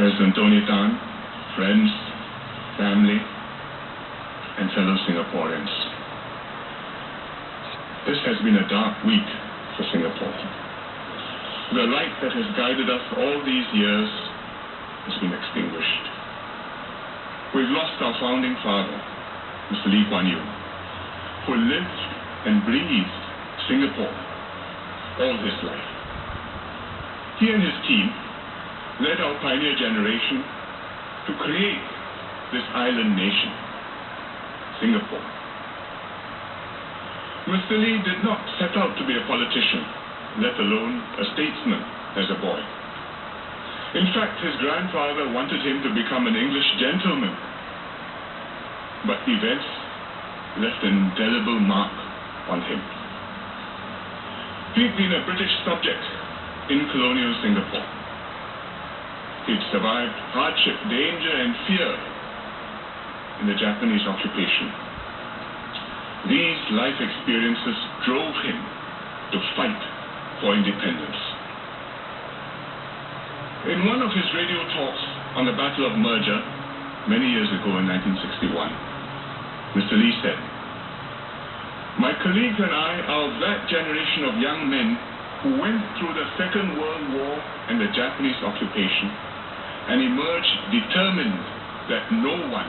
President Tony Tan, friends, family, and fellow Singaporeans. This has been a dark week for Singapore. The light that has guided us all these years has been extinguished. We've lost our founding father, Mr. Lee Kuan Yew, who lived and breathed Singapore all his life. He and his team led our pioneer generation to create this island nation, Singapore. Mr. Lee did not set out to be a politician, let alone a statesman as a boy. In fact, his grandfather wanted him to become an English gentleman, but events left an indelible mark on him. He'd been a British subject in colonial Singapore. He'd survived hardship, danger, and fear in the Japanese occupation. These life experiences drove him to fight for independence. In one of his radio talks on the Battle of Merger many years ago in 1961, Mr. Lee said, "My colleagues and I are of that generation of young men who went through the Second World War and the Japanese occupation and emerged determined that no one,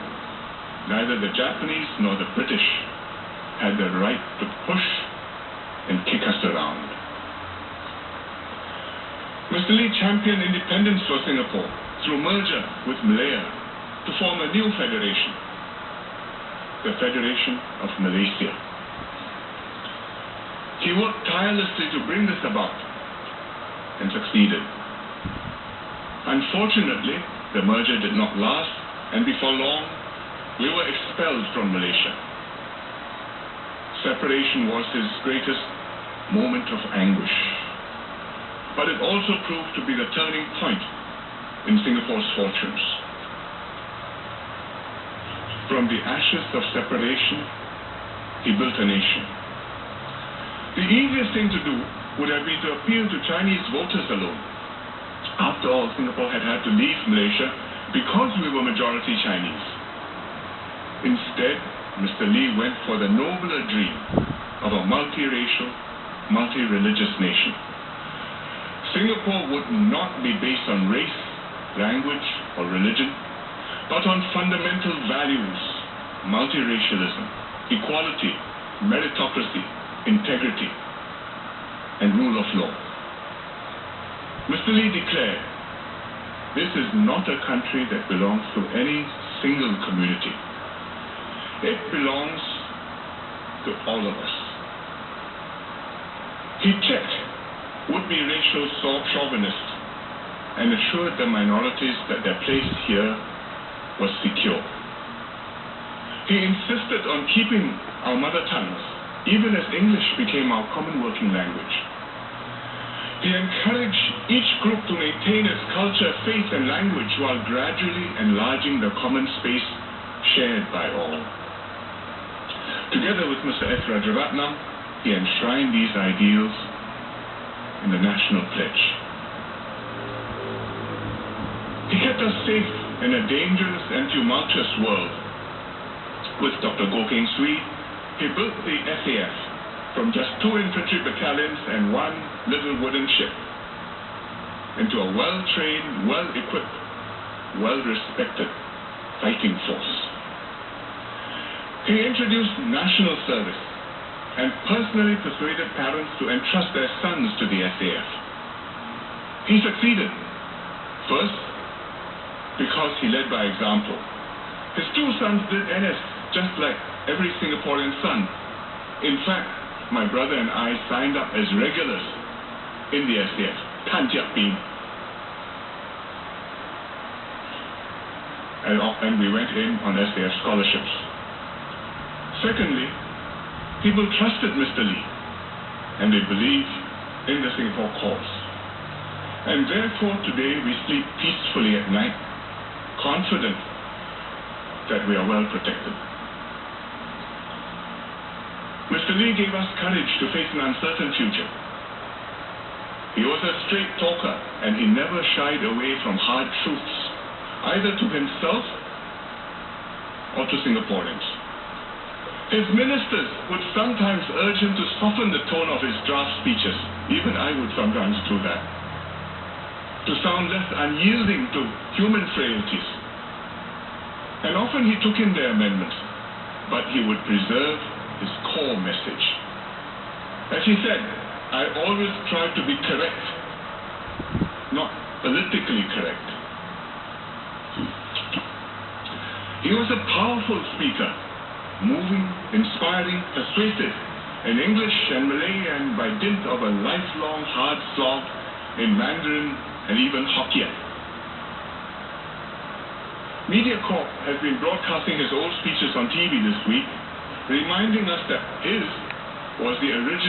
neither the Japanese nor the British, had the right to push and kick us around." Mr. Lee championed independence for Singapore through merger with Malaya to form a new federation, the Federation of Malaysia. He worked tirelessly to bring this about and succeeded. Unfortunately, the merger did not last, and before long, we were expelled from Malaysia. Separation was his greatest moment of anguish, but it also proved to be the turning point in Singapore's fortunes. From the ashes of separation, he built a nation. The easiest thing to do would have been to appeal to Chinese voters alone. After all, Singapore had had to leave Malaysia because we were majority Chinese. Instead, Mr. Lee went for the nobler dream of a multiracial, multi-religious nation. Singapore would not be based on race, language, or religion, but on fundamental values: multiracialism, equality, meritocracy, integrity, and rule of law. Mr. Lee declared, "This is not a country that belongs to any single community. It belongs to all of us." He checked would-be racial chauvinists and assured the minorities that their place here was secure. He insisted on keeping our mother tongues, even as English became our common working language. He encouraged each group to maintain its culture, faith, and language while gradually enlarging the common space shared by all. Together with Mr. S. Rajaratnam, he enshrined these ideals in the National Pledge. He kept us safe in a dangerous and tumultuous world. With Dr. Goh Keng Swee, he built the SAF from just 2 infantry battalions and 1 little wooden ship into a well-trained, well-equipped, well-respected fighting force. He introduced national service and personally persuaded parents to entrust their sons to the SAF. He succeeded. First, because he led by example. His 2 sons did NS just like every Singaporean son. In fact, my brother and I signed up as regulars in the SAF, Tan Jiak Bin. And we went in on SAF scholarships. Secondly, people trusted Mr. Lee, and they believed in the Singapore cause. And therefore, today we sleep peacefully at night, confident that we are well protected. Mr. Lee gave us courage to face an uncertain future. He was a straight talker, and he never shied away from hard truths either to himself or to Singaporeans. His ministers would sometimes urge him to soften the tone of his draft speeches. Even I would sometimes do that. To sound less unyielding to human frailties. And often he took in their amendments, but he would preserve his core message. As he said, I always try to be correct, not politically correct. He was a powerful speaker, moving, inspiring, persuasive in English and Malay, and by dint of a lifelong hard slog in Mandarin and even Hokkien. MediaCorp has been broadcasting his old speeches on TV this week, reminding us that his was the original